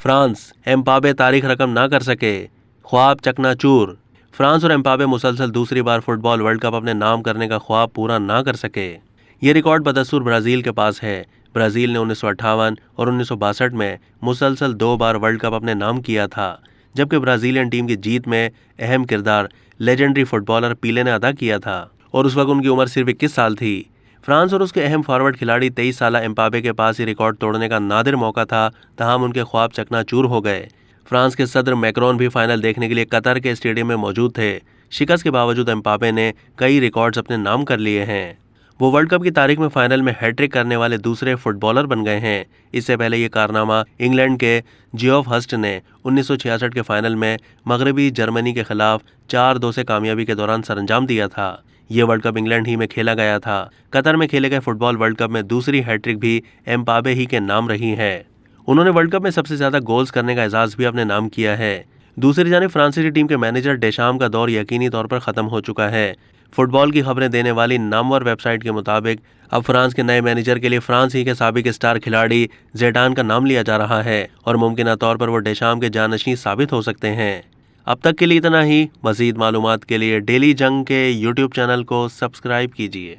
France, Mbappe तारीख रकम ना कर सके, ख्वाब चकनाचूर। फ्रांस और एम्बापे मुसलसल दूसरी बार फुटबॉल वर्ल्ड कप अपने नाम करने का ख्वाब पूरा ना कर सके। ये रिकॉर्ड बदस्तूर ब्राजील के पास है। ब्राजील ने 1958 और 1962 में मुसलसल 2 बार वर्ल्ड कप अपने नाम किया था, जबकि ब्राजीलियन टीम की जीत में अहम किरदार लेजेंडरी फुटबॉलर पीले ने अदा किया था और उस वक्त उनकी उम्र सिर्फ 21 साल थी। फ्रांस और उसके अहम फॉरवर्ड खिलाड़ी 23 साल एम्बापे के पास ही रिकॉर्ड तोड़ने का नादिर मौका था, तमाम उनके ख्वाब चकनाचूर हो गए। फ्रांस के सदर मैक्रोन भी फाइनल देखने के लिए कतर के स्टेडियम में मौजूद थे। शिकस्त के बावजूद एम्बापे ने कई रिकॉर्ड्स अपने नाम कर लिए हैं। वो वर्ल्ड कप की तारीख में फाइनल में हैट्रिक करने वाले दूसरे फुटबॉलर बन गए हैं। इससे पहले ये कारनामा इंग्लैंड के जियोफ हस्ट ने 1966 के फाइनल में मगरबी जर्मनी के खिलाफ 4-2 से कामयाबी के दौरान सरंजाम दिया था। ये वर्ल्ड कप इंग्लैंड ही में खेला गया था। कतर में खेले गए फुटबॉल वर्ल्ड कप में दूसरी हैट्रिक भी एम्बापे ही के नाम रही है। उन्होंने वर्ल्ड कप में सबसे ज्यादा गोल्स करने का एजाज भी अपने नाम किया है। दूसरी जानिब फ्रांसीसी टीम के मैनेजर डेशाम का दौर यकीनी तौर पर खत्म हो चुका है। फुटबॉल की खबरें देने वाली नामवर वेबसाइट के मुताबिक अब फ्रांस के नए मैनेजर के लिए फ्रांस ही के साबिक स्टार खिलाड़ी ज़ेडान का नाम लिया जा रहा है और मुमकिन तौर पर वो डेशाम के जानशीं साबित हो सकते हैं। अब तक के लिए इतना ही। मज़ीद मालूमात के लिए डेली जंग के यूट्यूब चैनल को सब्सक्राइब कीजिए।